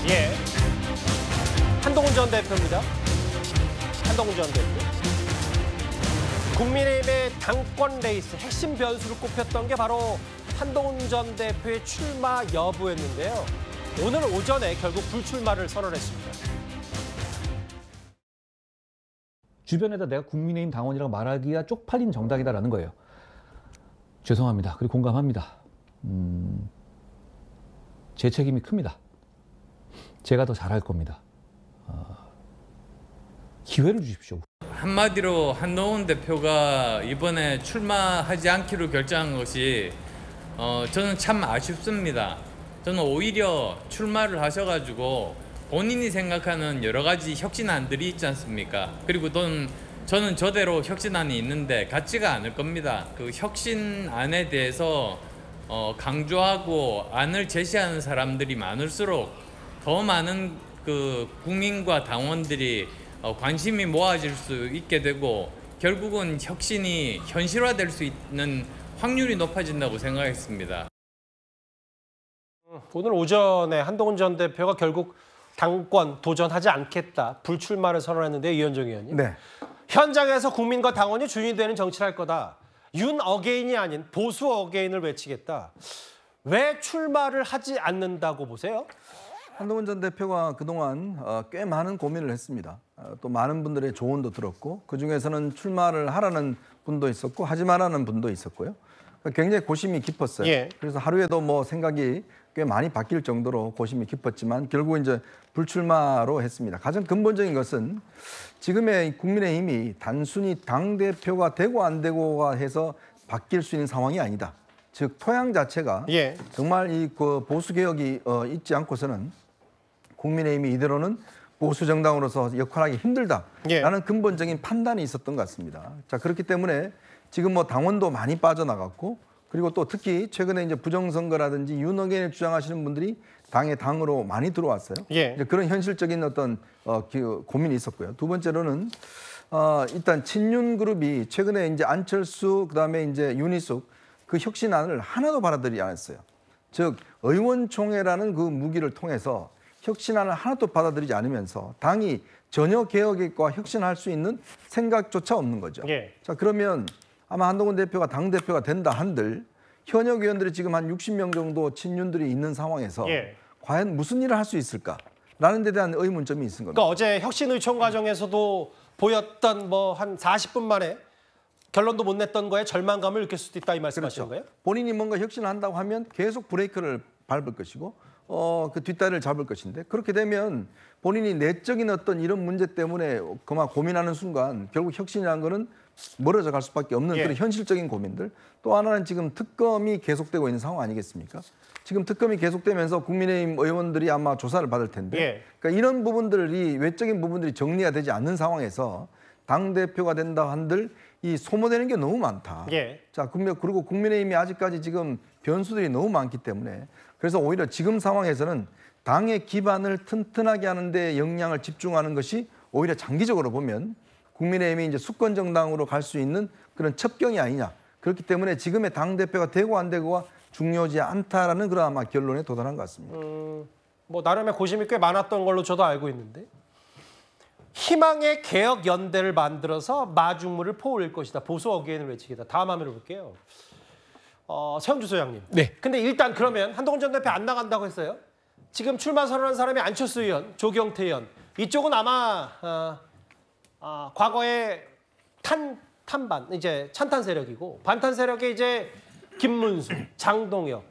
예. 한동훈 전 대표입니다. 한동훈 전 대표. 국민의힘의 당권 레이스 핵심 변수로 꼽혔던 게 바로 한동훈 전 대표의 출마 여부였는데요. 오늘 오전에 결국 불출마를 선언했습니다. 주변에다 내가 국민의힘 당원이라고 말하기가 쪽팔린 정당이다라는 거예요. 죄송합니다. 그리고 공감합니다. 제 책임이 큽니다. 제가 더 잘할 겁니다. 기회를 주십시오. 한마디로 한동훈 대표가 이번에 출마하지 않기로 결정한 것이 저는 참 아쉽습니다. 저는 오히려 출마를 하셔가지고 본인이 생각하는 여러 가지 혁신안들이 있지 않습니까? 그리고 저는 저대로 혁신안이 있는데 같지가 않을 겁니다. 그 혁신안에 대해서 강조하고 안을 제시하는 사람들이 많을수록 더 많은 그 국민과 당원들이 관심이 모아질 수 있게 되고 결국은 혁신이 현실화될 수 있는 확률이 높아진다고 생각했습니다. 오늘 오전에 한동훈 전 대표가 결국 당권 도전하지 않겠다, 불출마를 선언했는데 이현정 의원님. 네. 현장에서 국민과 당원이 주인이 되는 정치를 할 거다. 윤 어게인이 아닌 보수 어게인을 외치겠다. 왜 출마를 하지 않는다고 보세요? 한동훈 전 대표가 그동안 꽤 많은 고민을 했습니다. 또 많은 분들의 조언도 들었고 그중에서는 출마를 하라는 분도 있었고 하지 말라는 분도 있었고요. 굉장히 고심이 깊었어요. 예. 그래서 하루에도 뭐 생각이 꽤 많이 바뀔 정도로 고심이 깊었지만 결국 이제 불출마로 했습니다. 가장 근본적인 것은 지금의 국민의힘이 단순히 당대표가 되고 안 되고가 해서 바뀔 수 있는 상황이 아니다. 즉 토양 자체가 예. 정말 이 보수 개혁이 있지 않고서는 국민의힘이 이대로는 보수 정당으로서 역할하기 힘들다라는 예. 근본적인 판단이 있었던 것 같습니다. 자, 그렇기 때문에 지금 뭐 당원도 많이 빠져나갔고 그리고 또 특히 최근에 이제 부정선거라든지 윤어게인을 주장하시는 분들이 당으로 많이 들어왔어요. 예. 이제 그런 현실적인 어떤 고민이 있었고요. 두 번째로는 일단 친윤 그룹이 최근에 이제 안철수 그다음에 이제 윤희숙 그 혁신안을 하나도 받아들이지 않았어요. 즉 의원총회라는 그 무기를 통해서 혁신안을 하나도 받아들이지 않으면서 당이 전혀 개혁과 혁신할 수 있는 생각조차 없는 거죠. 예. 자, 그러면 아마 한동훈 대표가 당대표가 된다 한들 현역 의원들이 지금 한 60명 정도 친윤들이 있는 상황에서 예. 과연 무슨 일을 할 수 있을까라는 데 대한 의문점이 있는 겁니다. 그러니까 어제 혁신 의총 과정에서도 보였던 뭐 한 40분 만에 결론도 못 냈던 거에 절망감을 느낄 수도 있다 이 말씀하시는 그렇죠. 거예요? 본인이 뭔가 혁신을 한다고 하면 계속 브레이크를 밟을 것이고 그 뒷다리를 잡을 것인데 그렇게 되면 본인이 내적인 어떤 이런 문제 때문에 그만 고민하는 순간 결국 혁신이라는 거는 멀어져 갈 수밖에 없는 예. 그런 현실적인 고민들. 또 하나는 지금 특검이 계속되고 있는 상황 아니겠습니까? 지금 특검이 계속되면서 국민의힘 의원들이 아마 조사를 받을 텐데 예. 그러니까 이런 부분들이 외적인 부분들이 정리가 되지 않는 상황에서 당대표가 된다 한들 이 소모되는 게 너무 많다. 예. 자, 그리고 국민의힘이 아직까지 지금 변수들이 너무 많기 때문에 그래서 오히려 지금 상황에서는 당의 기반을 튼튼하게 하는 데 역량을 집중하는 것이 오히려 장기적으로 보면 국민의힘이 이제 수권 정당으로 갈 수 있는 그런 첩경이 아니냐. 그렇기 때문에 지금의 당대표가 되고 안 되고가 중요하지 않다라는 그런 아마 결론에 도달한 것 같습니다. 뭐 나름의 고심이 꽤 많았던 걸로 저도 알고 있는데 희망의 개혁 연대를 만들어서 마중물을 퍼올릴 것이다. 보수 어게인을 외치겠다. 다음 화면을 볼게요. 세훈주 소장님. 네. 근데 일단 그러면 한동훈 전 대표 안 나간다고 했어요. 지금 출마 선언한 사람이 안철수 의원, 조경태 의원. 이쪽은 아마 과거에 탄반 이제 찬탄 세력이고 반탄 세력의 이제 김문수, 장동혁,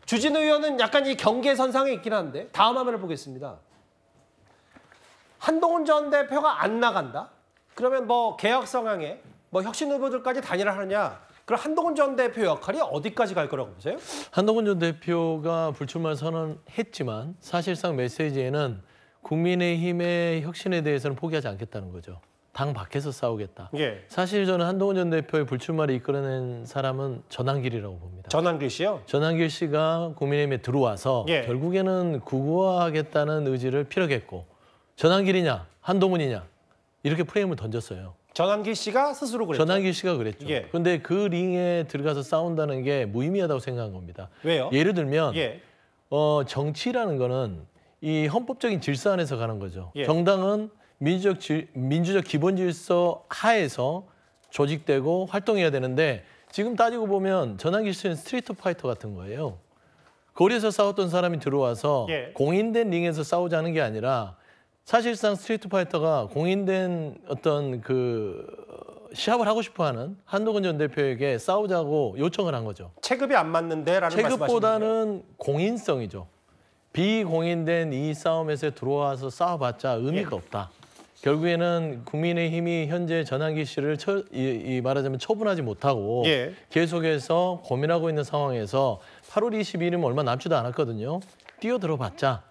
주진우 의원은 약간 이 경계선상에 있긴 한데 다음 화면을 보겠습니다. 한동훈 전 대표가 안 나간다? 그러면 뭐 개혁 성향에 뭐 혁신 후보들까지 단일화하느냐? 그럼 한동훈 전 대표 역할이 어디까지 갈 거라고 보세요? 한동훈 전 대표가 불출마 선언했지만 사실상 메시지에는 국민의힘의 혁신에 대해서는 포기하지 않겠다는 거죠. 당 밖에서 싸우겠다. 예. 사실 저는 한동훈 전 대표의 불출마를 이끌어낸 사람은 전한길이라고 봅니다. 전한길 씨요? 전한길 씨가 국민의힘에 들어와서 예. 결국에는 국어하겠다는 의지를 피력했고 전한길이냐 한동훈이냐 이렇게 프레임을 던졌어요. 전한길 씨가 스스로 그랬죠? 전한길 씨가 그랬죠. 예. 그런데 그 링에 들어가서 싸운다는 게 무의미하다고 생각한 겁니다. 왜요? 예를 들면 예. 정치라는 거는 이 헌법적인 질서 안에서 가는 거죠. 예. 정당은 민주적 기본 질서 하에서 조직되고 활동해야 되는데 지금 따지고 보면 전환기 씨는 스트리트 파이터 같은 거예요. 거리에서 싸웠던 사람이 들어와서 예. 공인된 링에서 싸우자는 게 아니라 사실상 스트리트 파이터가 공인된 어떤 그 시합을 하고 싶어하는 한동훈 전 대표에게 싸우자고 요청을 한 거죠. 체급이 안 맞는데라는 말씀하시는 거예요. 체급보다는 공인성이죠. 비공인된 이 싸움에서 들어와서 싸워봤자 의미가 예. 없다. 결국에는 국민의힘이 현재 전환기 씨를 말하자면 처분하지 못하고 예. 계속해서 고민하고 있는 상황에서 8월 22일이면 얼마 남지도 않았거든요. 뛰어들어봤자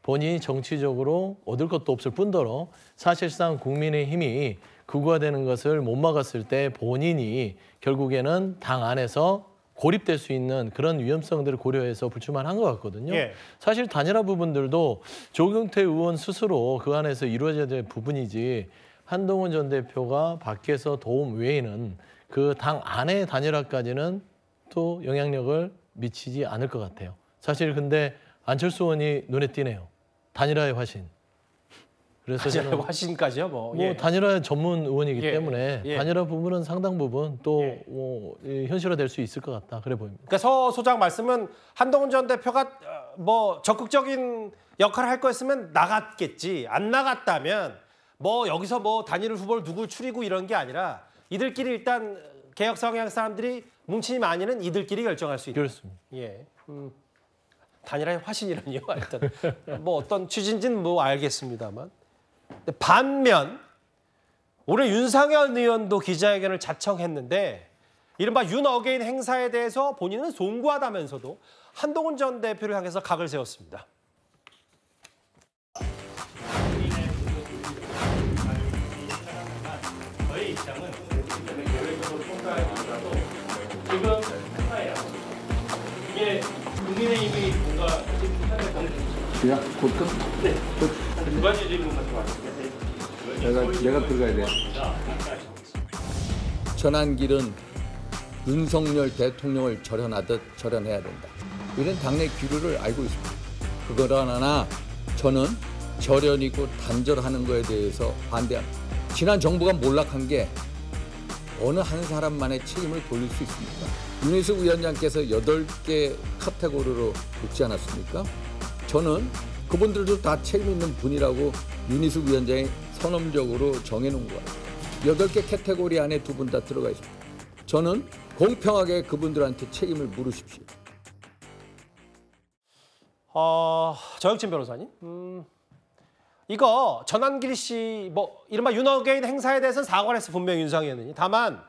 본인이 정치적으로 얻을 것도 없을 뿐더러 사실상 국민의힘이 극우화되는 것을 못 막았을 때 본인이 결국에는 당 안에서 고립될 수 있는 그런 위험성들을 고려해서 불출마한 것 같거든요. 예. 사실 단일화 부분들도 조경태 의원 스스로 그 안에서 이루어져야 될 부분이지 한동훈 전 대표가 밖에서 도움 외에는 그 당 안의 단일화까지는 또 영향력을 미치지 않을 것 같아요. 사실 근데 안철수 의원이 눈에 띄네요. 단일화의 화신. 그래서 저는 화신까지요, 뭐. 뭐 예. 단일화 전문 의원이기 예. 때문에 예. 단일화 부분은 상당 부분 또 예. 현실화될 수 있을 것 같다. 그래 보입니다. 그러니까 서 소장 말씀은 한동훈 전 대표가 뭐 적극적인 역할을 할 거였으면 나갔겠지. 안 나갔다면 뭐 여기서 뭐 단일 후보를 누굴 추리고 이런 게 아니라 이들끼리 일단 개혁 성향 사람들이 뭉치니 마니는 이들끼리 결정할 수 있다. 그렇습니다. 예. 단일화의 화신이라니요. 일단 뭐 어떤 취지인지는 뭐 알겠습니다만. 근데 반면 올해 윤상현 의원도 기자회견을 자청했는데 이른바 윤어게인 행사에 대해서 본인은 송구하다면서도 한동훈 전 대표를 향해서 각을 세웠습니다. 저희 입장은 계획적으로 통과하더라도 지금 행사예요. 이게 국민의힘이 뭔가 야, 곧 끝? 네. 두 가지 질문 가지고 왔습니다. 내가 들어가야 돼. 전환길은 윤석열 대통령을 절연하듯 절연해야 된다. 이런 당내 기류를 알고 있습니다. 그러나 저는 절연이고 단절하는 것에 대해서 반대합니다. 지난 정부가 몰락한 게 어느 한 사람만의 책임을 돌릴 수 있습니까? 윤희숙 위원장께서 8개 카테고리로 묻지 않았습니까? 저는 그분들도 다 책임 있는 분이라고 윤희숙 위원장이 선언적으로 정해놓은 것 같아요. 8개 카테고리 안에 두 분 다 들어가 있습니다. 저는 공평하게 그분들한테 책임을 물으십시오. 정혁진 변호사님, 이거 전환길 씨 뭐 이른바 윤어게인 행사에 대해서는 사과를 했어 분명히 윤상현 의원이. 다만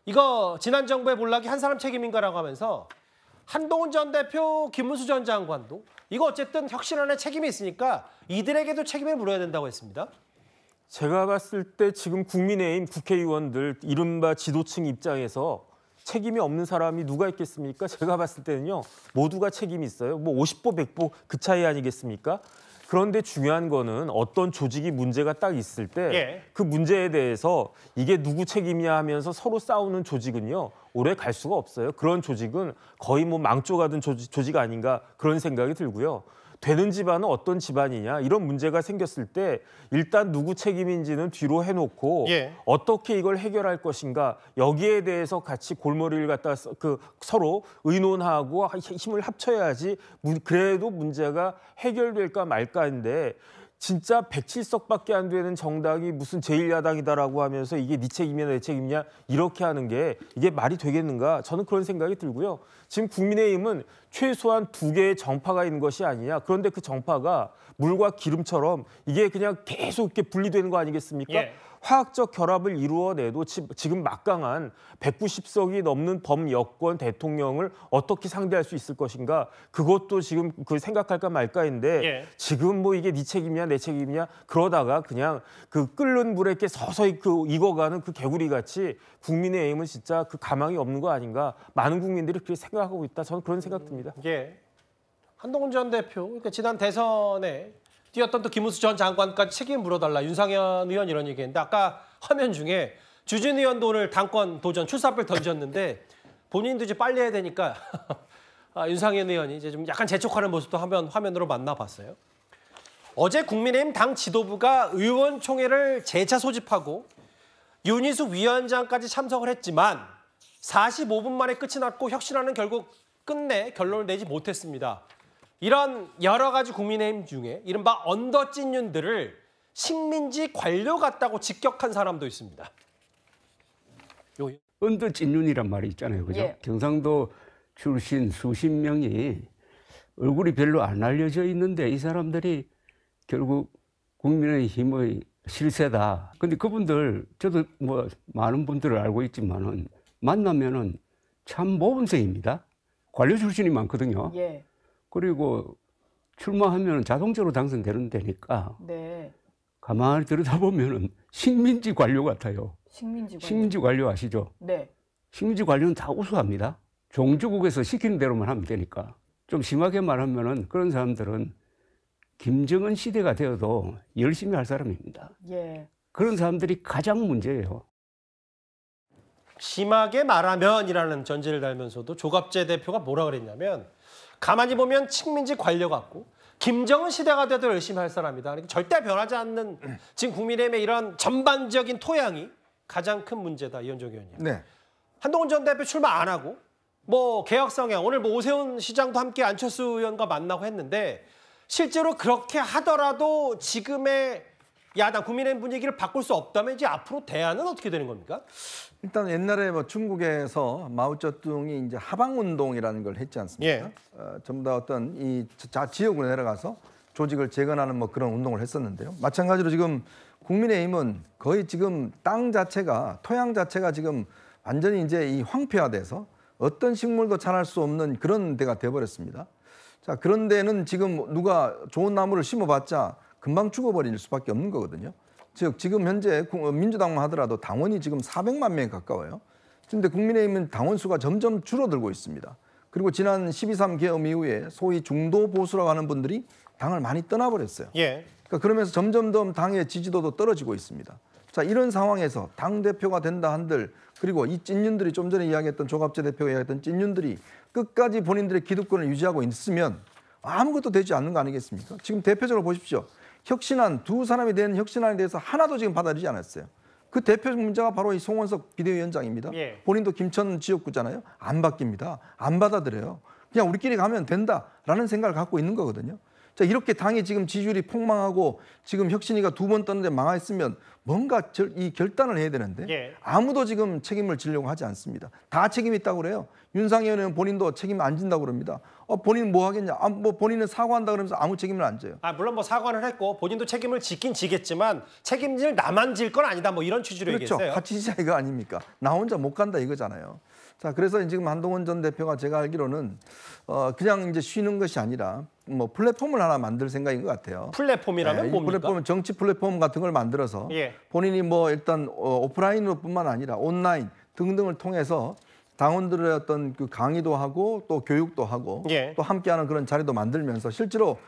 이거 지난 정부의 몰락이 한 사람 책임인가라고 하면서 한동훈 전 대표, 김문수 전 장관도 이거 어쨌든 혁신안에 책임이 있으니까 이들에게도 책임을 물어야 된다고 했습니다. 제가 봤을 때 지금 국민의힘 국회의원들 이른바 지도층 입장에서 책임이 없는 사람이 누가 있겠습니까? 제가 봤을 때는요. 모두가 책임이 있어요. 뭐 50보 100보 그 차이 아니겠습니까? 그런데 중요한 거는 어떤 조직이 문제가 딱 있을 때 그 문제에 대해서 이게 누구 책임이냐 하면서 서로 싸우는 조직은요. 오래 갈 수가 없어요. 그런 조직은 거의 뭐 망조가든 조직 아닌가 그런 생각이 들고요. 되는 집안은 어떤 집안이냐 이런 문제가 생겼을 때 일단 누구 책임인지는 뒤로 해놓고 어떻게 이걸 해결할 것인가 여기에 대해서 같이 골머리를 갖다 서로 의논하고 힘을 합쳐야지 그래도 문제가 해결될까 말까인데 진짜 107석밖에 안 되는 정당이 무슨 제1야당이다라고 하면서 이게 네 책임이냐 내 책임이냐 이렇게 하는 게 이게 말이 되겠는가 저는 그런 생각이 들고요. 지금 국민의힘은 최소한 2개의 정파가 있는 것이 아니냐. 그런데 그 정파가 물과 기름처럼 이게 그냥 계속 이렇게 분리되는 거 아니겠습니까? 화학적 결합을 이루어내도 지금 막강한 190석이 넘는 범여권 대통령을 어떻게 상대할 수 있을 것인가 그것도 지금 그 생각할까 말까인데 지금 뭐 이게 네 책임이냐 내 책임이냐 그러다가 그냥 그 끓는 물에 이렇게 서서히 그 익어가는 그 개구리 같이 국민의힘은 진짜 그 가망이 없는 거 아닌가 많은 국민들이 그렇게 생각하고 있다 저는 그런 생각 듭니다. 한동훈 전 대표 그러니까 지난 대선에 뛰었던 또 김문수 전 장관까지 책임 물어달라 윤상현 의원 이런 얘기했는데 아까 화면 중에 주진 의원도 오늘 당권 도전 출사표를 던졌는데 본인도 이제 빨리 해야 되니까 윤상현 의원이 이제 좀 약간 재촉하는 모습도 화면으로 만나봤어요. 어제 국민의힘 당 지도부가 의원총회를 재차 소집하고 윤희숙 위원장까지 참석을 했지만 45분 만에 끝이 났고 혁신안은 결국 끝내 결론을 내지 못했습니다. 이런 여러 가지 국민의힘 중에 이른바 언더찐윤들을 식민지 관료 같다고 직격한 사람도 있습니다. 언더찐윤이란 말이 있잖아요. 그죠? 예. 경상도 출신 수십 명이 얼굴이 별로 안 알려져 있는데 이 사람들이 결국 국민의힘의 실세다. 근데 그분들 저도 뭐 많은 분들을 알고 있지만은 만나면은 참 모범생입니다. 관료 출신이 많거든요. 예. 그리고 출마하면 자동적으로 당선되는 데니까 네. 가만히 들여다보면은 식민지 관료 같아요. 식민지 관료. 식민지 관료 아시죠? 네. 식민지 관료는 다 우수합니다. 종주국에서 시키는 대로만 하면 되니까. 좀 심하게 말하면은 그런 사람들은 김정은 시대가 되어도 열심히 할 사람입니다. 예. 그런 사람들이 가장 문제예요. 심하게 말하면이라는 전제를 달면서도 조갑재 대표가 뭐라 그랬냐면 가만히 보면 식민지 관료 같고 김정은 시대가 돼도 열심히 할 사람이다. 그러니까 절대 변하지 않는 지금 국민의힘의 이런 전반적인 토양이 가장 큰 문제다. 이현정 의원님. 네. 한동훈 전 대표 출마 안 하고 뭐 개혁 성향 오늘 뭐 오세훈 시장도 함께 안철수 의원과 만나고 했는데 실제로 그렇게 하더라도 지금의 야당 국민의힘 분위기를 바꿀 수 없다면 이제 앞으로 대안은 어떻게 되는 겁니까? 일단 옛날에 뭐 중국에서 마오쩌둥이 이제 하방운동이라는 걸 했지 않습니까? 예. 전부 다 어떤 이 지역으로 내려가서 조직을 재건하는 뭐 그런 운동을 했었는데요. 마찬가지로 지금 국민의힘은 거의 지금 땅 자체가 토양 자체가 지금 완전히 이제 이 황폐화돼서 어떤 식물도 자랄 수 없는 그런 데가 돼버렸습니다. 자, 그런 데는 지금 누가 좋은 나무를 심어봤자 금방 죽어버릴 수밖에 없는 거거든요. 즉 지금 현재 민주당만 하더라도 당원이 지금 400만 명에 가까워요. 그런데 국민의힘은 당원 수가 점점 줄어들고 있습니다. 그리고 지난 12.3 계엄 이후에 소위 중도 보수라고 하는 분들이 당을 많이 떠나버렸어요. 예. 그러니까 그러면서 점점 더 당의 지지도도 떨어지고 있습니다. 자, 이런 상황에서 당대표가 된다 한들 그리고 이 찐윤들이 좀 전에 이야기했던 조갑재 대표가 이야기했던 찐윤들이 끝까지 본인들의 기득권을 유지하고 있으면 아무것도 되지 않는 거 아니겠습니까? 지금 대표적으로 보십시오. 혁신안, 두 사람이 된 혁신안에 대해서 하나도 지금 받아들이지 않았어요. 그 대표적 문제가 바로 이 송원석 비대위원장입니다. 예. 본인도 김천 지역구잖아요. 안 바뀝니다. 안 받아들여요. 그냥 우리끼리 가면 된다라는 생각을 갖고 있는 거거든요. 자, 이렇게 당이 지금 지지율이 폭망하고 지금 혁신이가 2번 떴는데 망했으면 뭔가 이 결단을 해야 되는데 예. 아무도 지금 책임을 지려고 하지 않습니다. 다 책임이 있다고 그래요. 윤상현 의원은 본인도 책임 안 진다고 그럽니다. 본인 뭐 하겠냐? 뭐 본인은 사과한다 그러면서 아무 책임을 안 져요. 물론 뭐 사과를 했고 본인도 책임을 지긴 지겠지만 책임질 나만 질 건 아니다. 뭐 이런 취지로 그렇죠. 얘기했어요. 같이 지자 이거 아닙니까? 나 혼자 못 간다 이거잖아요. 자, 그래서 지금 한동훈 전 대표가 제가 알기로는 그냥 이제 쉬는 것이 아니라 뭐 플랫폼을 하나 만들 생각인 것 같아요. 플랫폼이라면 이 뭡니까? 플랫폼은 정치 플랫폼 같은 걸 만들어서 예. 본인이 뭐 일단 오프라인으로뿐만 아니라 온라인 등등을 통해서 당원들의 어떤 그 강의도 하고 또 교육도 하고 예. 또 함께하는 그런 자리도 만들면서 실제로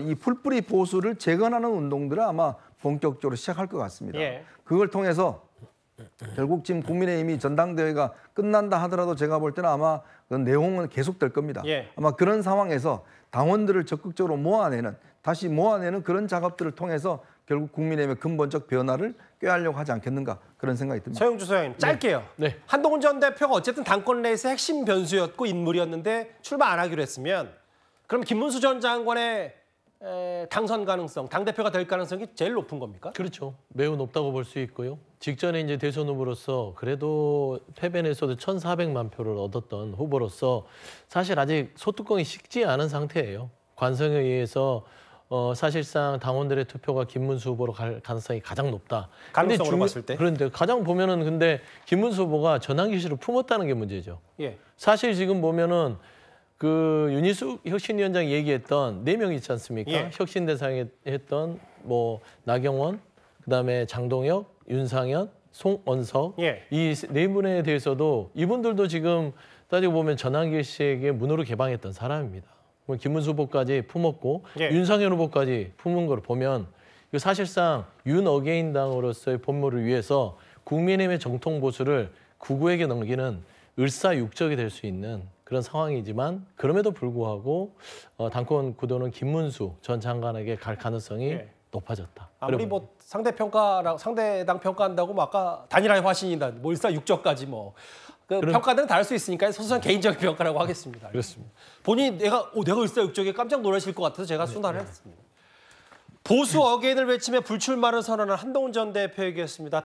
이 풀뿌리 보수를 재건하는 운동들을 아마 본격적으로 시작할 것 같습니다. 예. 그걸 통해서 결국 지금 국민의힘이 전당대회가 끝난다 하더라도 제가 볼 때는 아마 그 내용은 계속될 겁니다. 예. 아마 그런 상황에서 당원들을 적극적으로 다시 모아내는 그런 작업들을 통해서 결국 국민의힘의 근본적 변화를 꾀하려고 하지 않겠는가 그런 생각이 듭니다. 서영주 소장님 짧게요. 네. 한동훈 전 대표가 어쨌든 당권 레이스의 핵심 변수였고 인물이었는데 출마 안 하기로 했으면 그럼 김문수 전 장관의 당선 가능성, 당대표가 될 가능성이 제일 높은 겁니까? 그렇죠. 매우 높다고 볼 수 있고요. 직전에 이제 대선 후보로서 그래도 패배에서도 1,400만 표를 얻었던 후보로서 사실 아직 소뚜껑이 식지 않은 상태예요. 관성에 의해서 사실상 당원들의 투표가 김문수 후보로 갈 가능성이 가장 높다. 가능성으로 봤을 때? 그런데 가장 보면은 근데 김문수 후보가 전환기시를 품었다는 게 문제죠. 예. 사실 지금 보면은 그 윤희숙 혁신위원장이 얘기했던 4명 있지 않습니까? 예. 혁신 대상에 했던 뭐 나경원, 그다음에 장동혁, 윤상현, 송원석 예. 이 4분에 대해서도 이분들도 지금 따지고 보면 전환길 씨에게 문호를 개방했던 사람입니다. 김문수 후보까지 품었고 예. 윤상현 후보까지 품은 걸 보면 이거 사실상 윤어게인 당으로서의 본무를 위해서 국민의힘의 정통 보수를 구구에게 넘기는 을사육적이 될 수 있는 그런 상황이지만 그럼에도 불구하고 당권 구도는 김문수 전 장관에게 갈 가능성이 네. 높아졌다. 아무리 뭐 상대당 평가한다고 뭐 아까 단일화의 화신이다, 뭐 일사육적까지 뭐 그 평가는 다를 수 있으니까 소소한 개인적인 평가라고 하겠습니다. 그렇습니다. 본인이 내가 일사육적에 깜짝 놀라실 것 같아서 제가 순환을 했습니다. 보수 어게인을 외치며 불출마를 선언한 한동훈 전 대표 얘기였습니다.